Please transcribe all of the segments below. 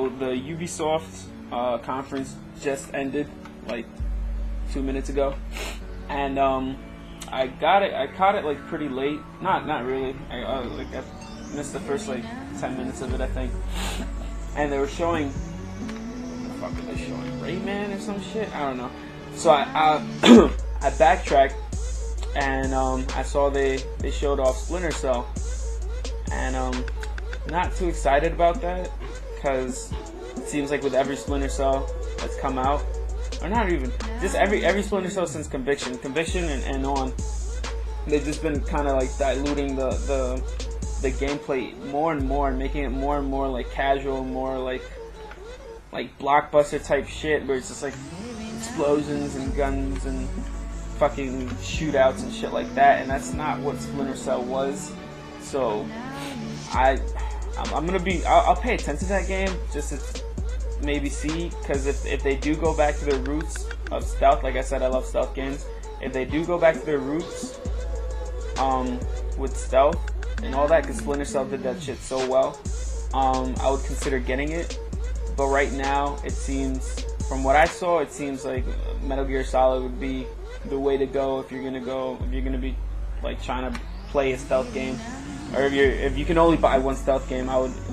So the Ubisoft conference just ended like 2 minutes ago, and I caught it like pretty late. Not really. I missed the first like 10 minutes of it, I think. And they were showing, what the fuck are they showing? Rayman or some shit? I don't know. So I I backtracked, and I saw they showed off Splinter Cell, and not too excited about that, because it seems like with every Splinter Cell that's come out, or not even, just every Splinter Cell since Conviction and on, they've just been kind of like diluting the gameplay more and more, and making it more and more like casual, more like blockbuster type shit, where it's just like explosions and guns and fucking shootouts and shit like that, and that's not what Splinter Cell was. So I'll pay attention to that game just to maybe see, because if they do go back to their roots of stealth, like I said, I love stealth games. If they do go back to their roots with stealth and all that, because Splinter Cell did that shit so well, I would consider getting it. But right now, it seems, from what I saw, it seems like Metal Gear Solid would be the way to go if you're gonna be like trying to play a stealth game, or if you can only buy one stealth game.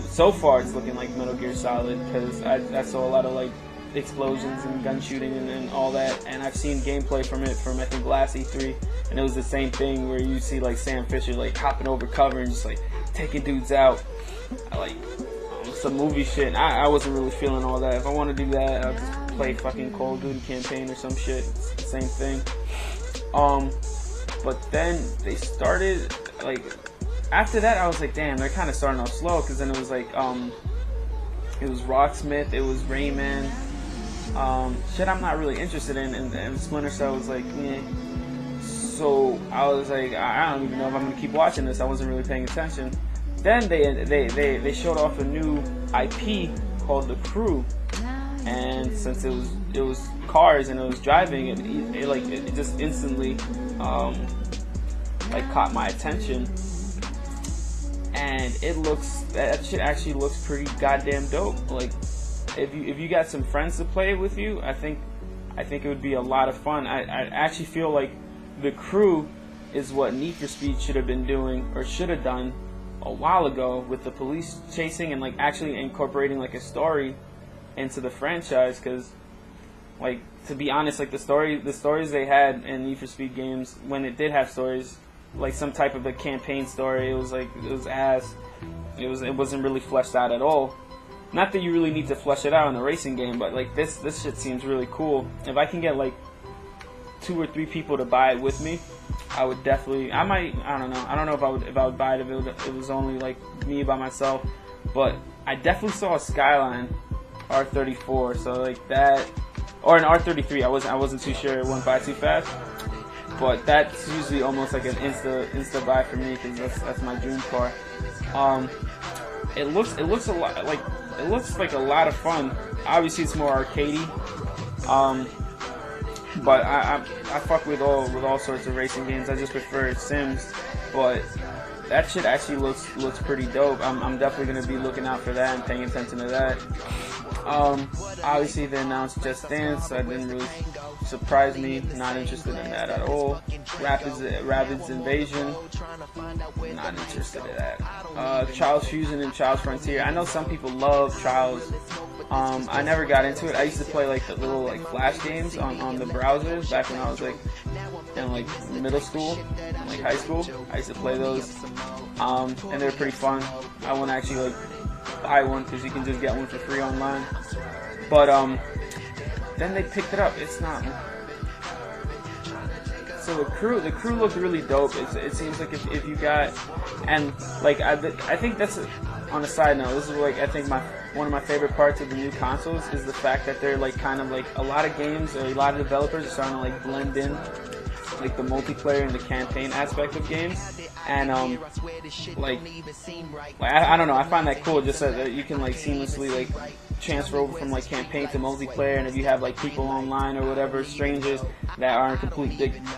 So far it's looking like Metal Gear Solid, because I saw a lot of like explosions and gun shooting and all that, and I've seen gameplay from it from I think last E3, and it was the same thing where you see like Sam Fisher like hopping over cover and just like taking dudes out. Some movie shit. I wasn't really feeling all that. If I want to do that, I'll just play fucking Call of Duty campaign or some shit. It's the same thing. But then they started, like, after that I was like, damn, they're kind of starting off slow, because then it was like, it was Rocksmith, it was Rayman, shit I'm not really interested in, and Splinter Cell was like, meh. So I was like, I don't even know if I'm gonna keep watching this. I wasn't really paying attention. Then they showed off a new IP called The Crew, and since it was cars and it was driving, it just instantly like caught my attention, and that shit actually looks pretty goddamn dope. Like if you got some friends to play with you, I think it would be a lot of fun. I actually feel like The Crew is what Need for Speed should have been doing, or should have done a while ago, with the police chasing and like actually incorporating like a story into the franchise. Because like, to be honest, like the stories they had in Need for Speed games, when it did have stories, like some type of a campaign story, it was ass. It wasn't really fleshed out at all. Not that you really need to flesh it out in a racing game, but like this shit seems really cool. If I can get like 2 or 3 people to buy it with me, I would definitely. I don't know if I would buy it if it was only like me by myself. But I definitely saw a Skyline R34, so like that, or an R33. I wasn't too sure. It went by too fast. But that's usually almost like an insta buy for me, because that's my dream car. It looks a lot like, it looks like a lot of fun. Obviously it's more arcadey. But I fuck with all sorts of racing games. I just prefer Sims, but that shit actually looks pretty dope. I'm definitely gonna be looking out for that and paying attention to that. Obviously they announced Just Dance. That didn't really surprise me. Not interested in that at all. Rabbids Invasion. Not interested in that. Trials Fusion and Trials Frontier. I know some people love Trials. I never got into it. I used to play like the little like flash games on the browsers back when I was like in like middle school, like high school. I used to play those, and they're pretty fun. I want to actually like buy one, because you can just get one for free online. But then they picked it up. It's not. So the crew looked really dope. It seems like if you got, and like I think that's on a side note. This is like, I think one of my favorite parts of the new consoles is the fact that they're like kind of like a lot of games, or a lot of developers are starting to like blend in like the multiplayer and the campaign aspect of games, and like I don't know, I find that cool, just that you can like seamlessly like transfer over from like campaign to multiplayer, and if you have like people online or whatever, strangers that aren't complete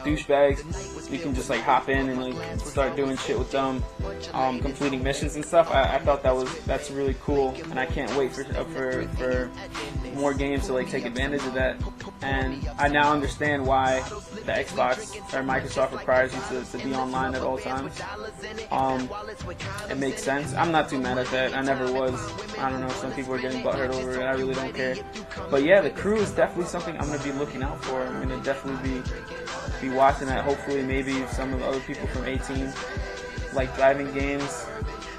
douchebags, you can just like hop in and like start doing shit with them, completing missions and stuff. I thought that's really cool, and I can't wait for more games to like take advantage of that. And I now understand why the Xbox or Microsoft requires you to be online at all times. It makes sense. I'm not too mad at that. I never was. I don't know, some people are getting butthurt over it. I really don't care. But yeah, the crew is definitely something I'm going to be looking out for. I'm going to definitely be watching that. Hopefully maybe some of the other people from 18 like driving games,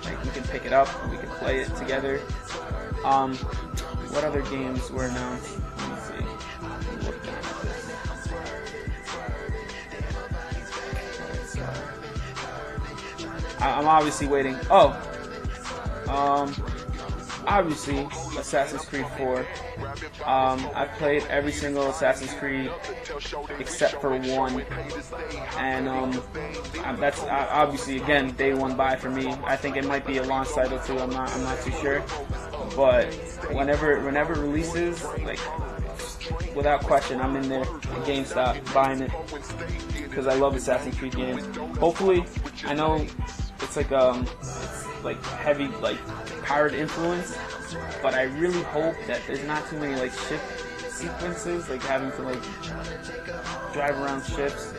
like we can pick it up and we can play it together. What other games were announced? Let me see. I'm looking at this. I'm obviously waiting. Obviously, Assassin's Creed 4. I've played every single Assassin's Creed except for one, and that's obviously again day one buy for me. I think it might be a launch title too. I'm not too sure, but whenever it releases, like without question, I'm in there at GameStop buying it because I love Assassin's Creed games. Hopefully, I know it's like heavy like pirate influence, but I really hope that there's not too many like ship sequences, like having to like drive around ships,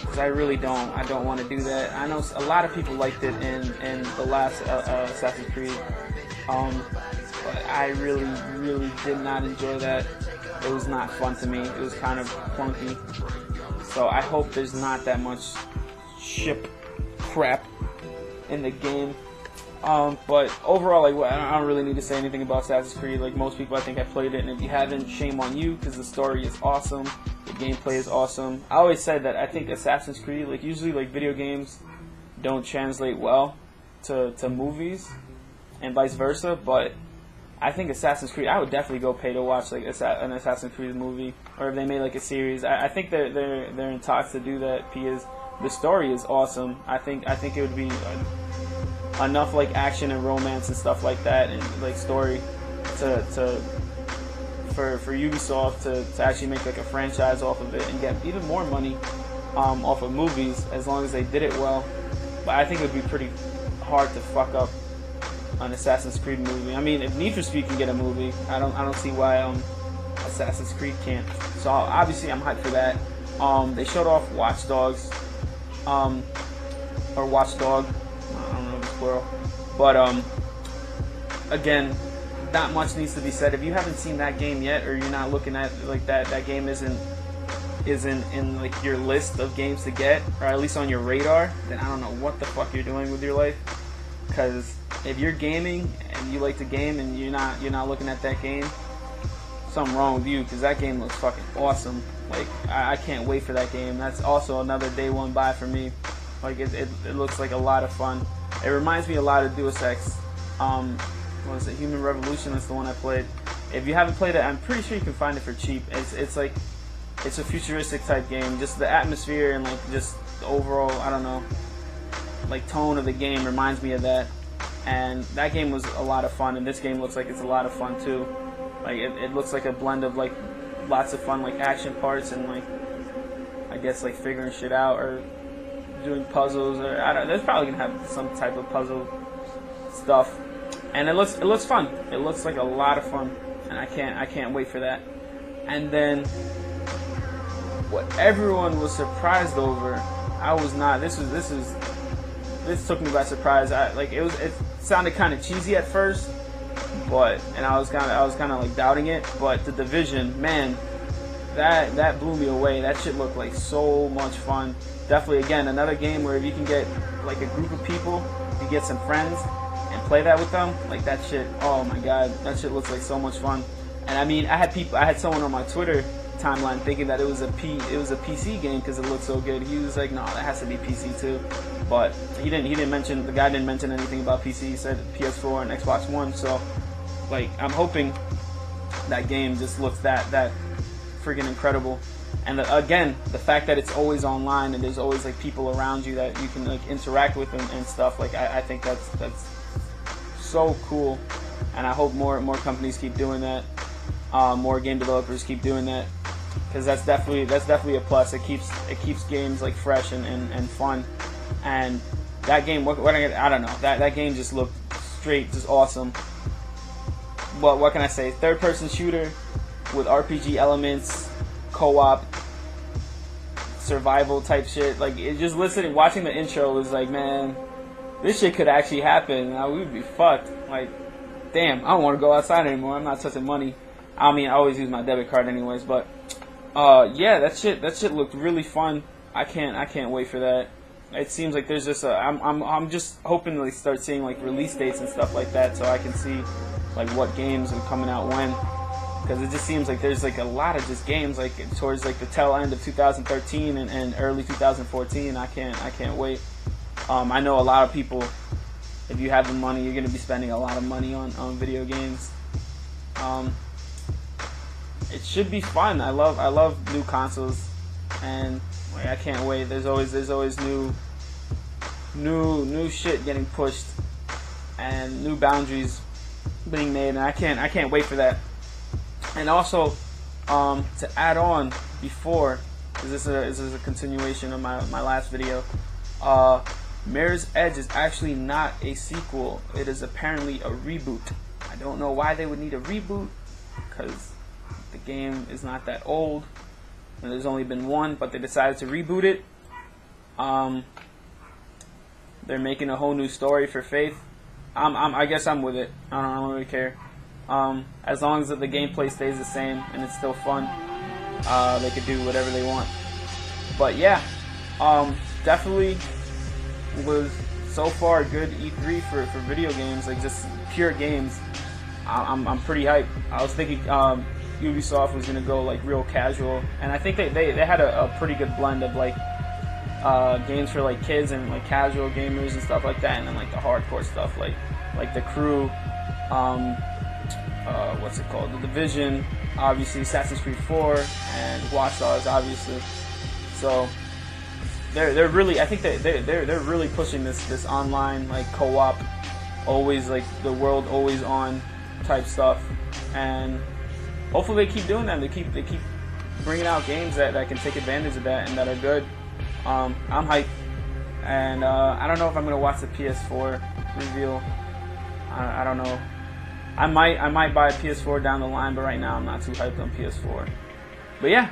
because I don't want to do that. I know a lot of people liked it in the last Assassin's Creed, but I really did not enjoy that. It was not fun to me. It was kind of clunky, so I hope there's not that much ship crap in the game. But overall, like, I don't really need to say anything about Assassin's Creed. Like most people, I think have played it, and if you haven't, shame on you, because the story is awesome, the gameplay is awesome. I always said that I think Assassin's Creed, like usually like video games don't translate well to movies, and vice versa, but I think Assassin's Creed, I would definitely go pay to watch like an Assassin's Creed movie, or if they made like a series. I think they're in talks to do that because the story is awesome. I think it would be enough like action and romance and stuff like that, and like story for Ubisoft to actually make like a franchise off of it and get even more money off of movies, as long as they did it well. But I think it would be pretty hard to fuck up an Assassin's Creed movie. I mean, if Need for Speed can get a movie, I don't see why Assassin's Creed can't. So obviously I'm hyped for that. They showed off Watch Dogs, or Watchdog. I don't know if it's plural, but again, not much needs to be said. If you haven't seen that game yet, or you're not looking at like that game isn't in like your list of games to get, or at least on your radar, then I don't know what the fuck you're doing with your life. Because if you're gaming and you like to game and you're not looking at that game, something wrong with you, because that game looks fucking awesome. Like I can't wait for that game. That's also another day one buy for me. Like it looks like a lot of fun. It reminds me a lot of Deus Ex. What was it? Human Revolution. That's the one I played. If you haven't played it, I'm pretty sure you can find it for cheap. It's a futuristic type game. Just the atmosphere and like just the overall, I don't know, like tone of the game reminds me of that. And that game was a lot of fun, and this game looks like it's a lot of fun too. Like it looks like a blend of like lots of fun like action parts and like I guess like figuring shit out or doing puzzles, or I don't. There's probably gonna have some type of puzzle stuff, and it looks fun. It looks like a lot of fun, and I can't wait for that. And then what everyone was surprised over, I was not. This took me by surprise. It sounded kind of cheesy at first, and I was kind of like doubting it. But The Division, man, that blew me away. That shit looked like so much fun. Definitely, again, another game where if you can get like a group of people, you get some friends and play that with them, like that shit. Oh my god, that shit looks like so much fun. And I mean, I had someone on my Twitter timeline thinking that it was a PC game because it looked so good. He was like, no, that has to be PC too. But the guy didn't mention anything about PC. He said PS4 and Xbox One. So like, I'm hoping that game just looks that freaking incredible. And again, the fact that it's always online and there's always like people around you that you can like interact with and stuff, like I think that's so cool, and I hope more companies keep doing that. More game developers keep doing that, because that's definitely a plus. It keeps games like fresh and fun. And that game, I don't know, that game just looked straight just awesome. But what can I say? Third-person shooter with RPG elements, co-op, survival type shit. Like, it just watching the intro was like, man, this shit could actually happen. We would be fucked. Like, damn, I don't want to go outside anymore. I'm not touching money. I mean, I always use my debit card anyways. But yeah, that shit looked really fun. I can't wait for that. It seems like there's just I'm just hoping to start seeing like release dates and stuff like that, so I can see like what games are coming out when, because it just seems like there's like a lot of just games like towards like the tail end of 2013 and early 2014. I can't wait. I know a lot of people, if you have the money, you're gonna be spending a lot of money on video games. It should be fun. I love new consoles, and like, I can't wait. There's always new shit getting pushed and new boundaries being made, and I can't wait for that. And also, to add on before, because this is a continuation of my last video, Mirror's Edge is actually not a sequel. It is apparently a reboot. I don't know why they would need a reboot, because the game is not that old, and there's only been one, but they decided to reboot it. They're making a whole new story for Faith. I guess I'm with it. I don't really care. As long as the gameplay stays the same and it's still fun, they could do whatever they want. But yeah, definitely was so far a good E3 for video games, like just pure games. I'm pretty hyped. I was thinking Ubisoft was gonna go like real casual, and I think they had a pretty good blend of like games for like kids and like casual gamers and stuff like that, and then like the hardcore stuff like The Crew, what's it called, The Division, obviously Assassin's Creed 4, and Watch Dogs, obviously. So they're really, I think they're really pushing this online like co-op, always like the world always on type stuff, and hopefully they keep doing that. They keep bringing out games that can take advantage of that and that are good. I'm hyped, and I don't know if I'm gonna watch the PS4 reveal. I don't know. I might buy a PS4 down the line, but right now I'm not too hyped on PS4. But yeah,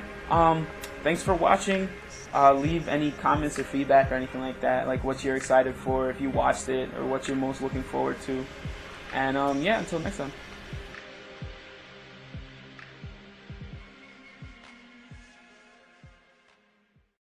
thanks for watching. Leave any comments or feedback or anything like that, like what you're excited for if you watched it, or what you're most looking forward to. And yeah, until next time.